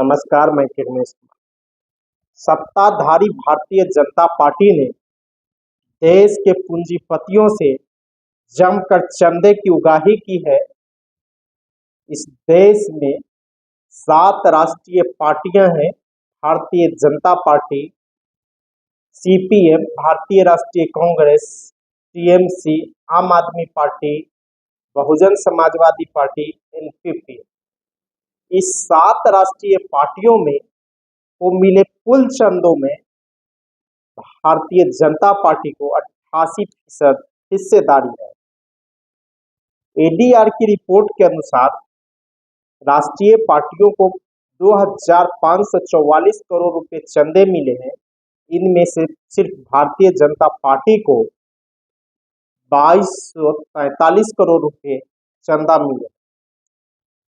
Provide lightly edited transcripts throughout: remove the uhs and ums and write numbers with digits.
नमस्कार, मैं किरनेश कुमार। सत्ताधारी भारतीय जनता पार्टी ने देश के पूंजीपतियों से जमकर चंदे की उगाही की है। इस देश में 7 राष्ट्रीय पार्टियां हैं। भारतीय जनता पार्टी, सीपीएम, भारतीय राष्ट्रीय कांग्रेस, टीएमसी, आम आदमी party, Bahujan Samajwadi party, NPP. इस 7 राष्ट्रीय पार्टियों में को मिले कुल चंदों में भारतीय जनता पार्टी को 88% हिस्सेदारी है। एडीआर की रिपोर्ट के अनुसार राष्ट्रीय पार्टियों को 2544 करोड़ रुपए चंदे मिले हैं। इनमें से सिर्फ भारतीय जनता पार्टी को 2243 करोड़ रुपए चंदा मिले।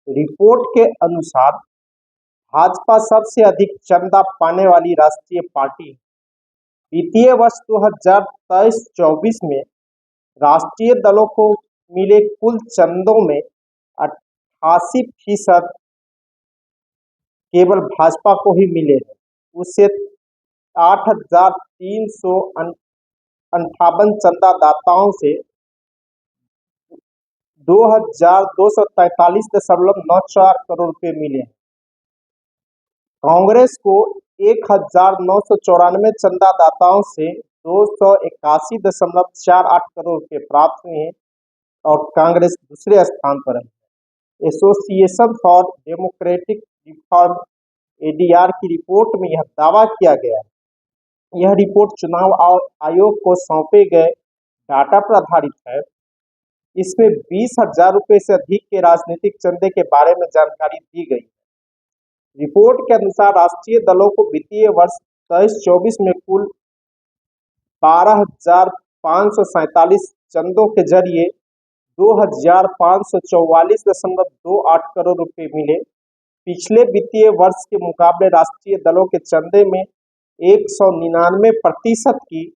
रिपोर्ट के अनुसार भाजपा सबसे अधिक चंदा पाने वाली राष्ट्रीय पार्टी है। वित्तीय वर्ष 2023-24 में राष्ट्रीय दलों को मिले कुल चंदों में 88% केवल भाजपा को ही मिले हैं। उससे 8,358 चंदादाताओं से 2,243.94 करोड़ रुपए मिले हैं। कांग्रेस को 1,994 चंदादाताओं से 281.48 करोड़ रुपए प्राप्त हुए हैं और कांग्रेस दूसरे स्थान पर है। Association for democratic reform ADR की रिपोर्ट में यह दावा किया गया है। यह रिपोर्ट चुनाव आयोग को सौंपे गए डाटा पर आधारित है। इसमें 20,000 रुपए से अधिक के राजनीतिक चंदे के बारे में जानकारी दी गई है। रिपोर्ट के अनुसार राष्ट्रीय दलों को वित्तीय वर्ष 23-24 में कुल 12,547 चंदों के जरिए 2,544.28 करोड़ रुपए मिले। पिछले वित्तीय वर्ष के मुकाबले राष्ट्रीय दलों के चंदे में 199%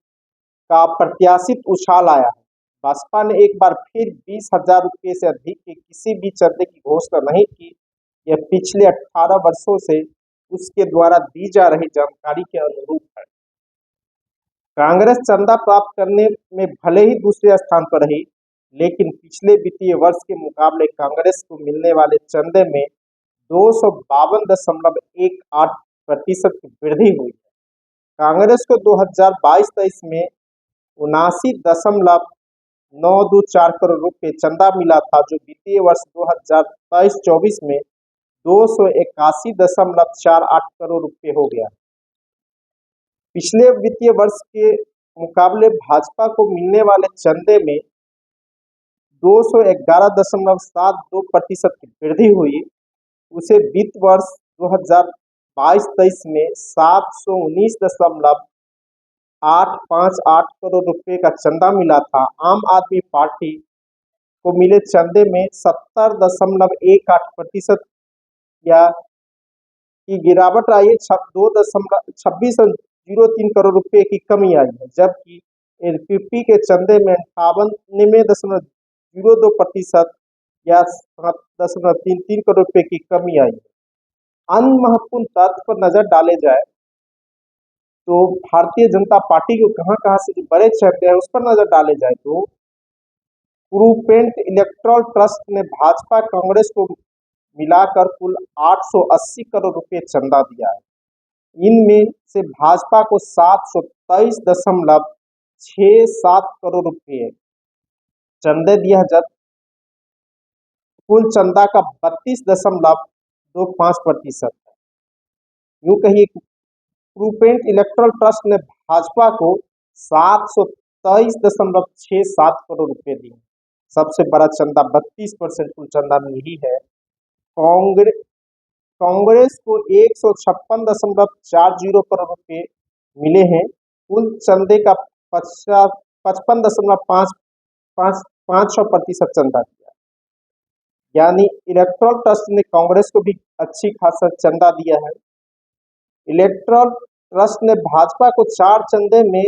का प्रत्याशित उछाल आया है। बसपा ने एक बार फिर 20,000 रुपये से अधिक के किसी भी चंदे की घोषणा नहीं की। यह पिछले 18 वर्षों से उसके द्वारा दी जा रही जानकारी के अनुरूप है। कांग्रेस चंदा प्राप्त करने में भले ही दूसरे स्थान पर रही, लेकिन पिछले वित्तीय वर्ष के मुकाबले कांग्रेस को मिलने वाले चंदे में 252.18% की वृद्धि हुई है। कांग्रेस को 2022-23 में 79.924 करोड़ रुपए चंदा मिला था, जो वित्तीय वर्ष 2023-24 में 281.48 करोड़ रुपए हो गया। पिछले वित्तीय वर्ष के मुकाबले भाजपा को मिलने वाले चंदे में 211.72% की वृद्धि हुई। उसे वित्त वर्ष 2022-23 में 719.858 करोड़ रुपए का चंदा मिला था। आम आदमी पार्टी को मिले चंदे में 70.18% या की गिरावट आई है। 2.2603 करोड़ रुपए की कमी आई है, जबकि एनपीपी के चंदे में 58.02% या 7.33 करोड़ रुपए की कमी आई है। अन्य महत्वपूर्ण तथ्य पर नजर डाले जाए तो भारतीय जनता पार्टी को कहां से बड़े चंदे हैं उस पर नजर डाले जाए तो प्रूपेंट इलेक्ट्रल ट्रस्ट ने भाजपा कांग्रेस को मिलाकर कुल 880 करोड़ रुपए चंदा दिया है। इनमें से भाजपा को 723.67 करोड़ रुपए चंदे दिया, जब कुल चंदा का 32.25% है। यूं कहिए प्रूपेंट इलेक्ट्रल ट्रस्ट ने भाजपा को 723.67 करोड़ रुपए दिए। सबसे बड़ा चंदा 32% कुल चंदा में यही है। कांग्रेस को 156.40 करोड़ रुपए मिले हैं। कुल चंदे का 55.55% चंदा दिया, यानी इलेक्ट्रल ट्रस्ट ने कांग्रेस को भी अच्छी खासा चंदा दिया है। इलेक्ट्रल ट्रस्ट ने भाजपा को 4 चंदे में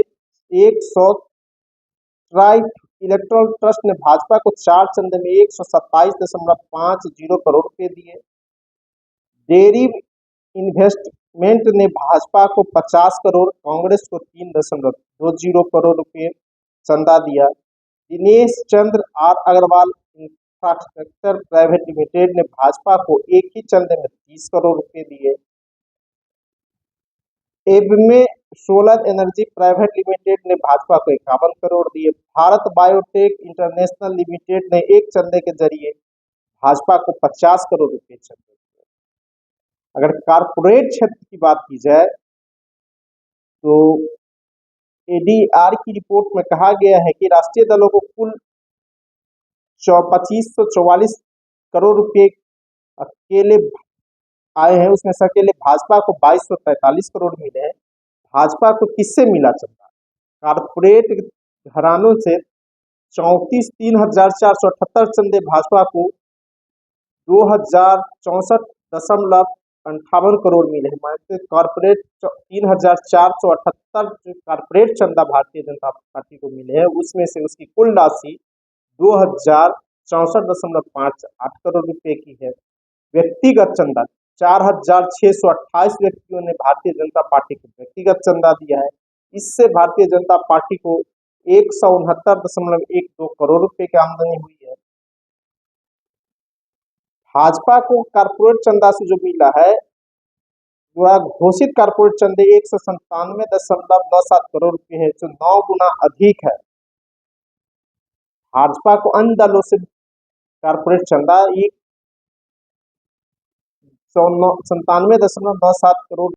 127.50 करोड़ रुपए दिए। इन्वेस्टमेंट ने भाजपा को 50 करोड़, कांग्रेस को 3.20 करोड़ रुपए चंदा दिया। Dinesh Chandra R Agarwal infrastructure private limited ने भाजपा को एक ही चंदे में 30 करोड़ रुपए दिए। एबमे सोलर एनर्जी प्राइवेट लिमिटेड ने भाजपा को 51 करोड़ दिए। भारत बायोटेक इंटरनेशनल लिमिटेड ने एक चंदे के जरिए भाजपा को 50 करोड़ रुपए चंदे दिए। अगर कारपोरेट क्षेत्र की बात की जाए तो एडीआर की रिपोर्ट में कहा गया है कि राष्ट्रीय दलों को कुल 2544 करोड़ रुपए अकेले आए हैं, उसमें से अकेले भाजपा को 2243 करोड़ मिले हैं। भाजपा को किससे मिला चंदा? कारपोरेट घरानों से 3,478 चंदे भाजपा को 2064.58 करोड़ मिले हैं। कारपोरेट 3,478 कारपोरेट चंदा भारतीय जनता पार्टी को मिले हैं, उसमें से उसकी कुल राशि 2064.58 करोड़ रुपए की है। व्यक्तिगत चंदा 4,628 व्यक्तियों ने भारतीय जनता पार्टी को व्यक्तिगत चंदा दिया है। इससे भारतीय जनता पार्टी को 169.12 करोड़ रुपए की आमदनी हुई है। भाजपा को कारपोरेट चंदा से जो मिला है वह घोषित कारपोरेट चंदे 197.97 करोड़ रुपए है, जो 9 गुना अधिक है। भाजपा को अन्य दलों से कारपोरेट चंदा 197.97 करोड़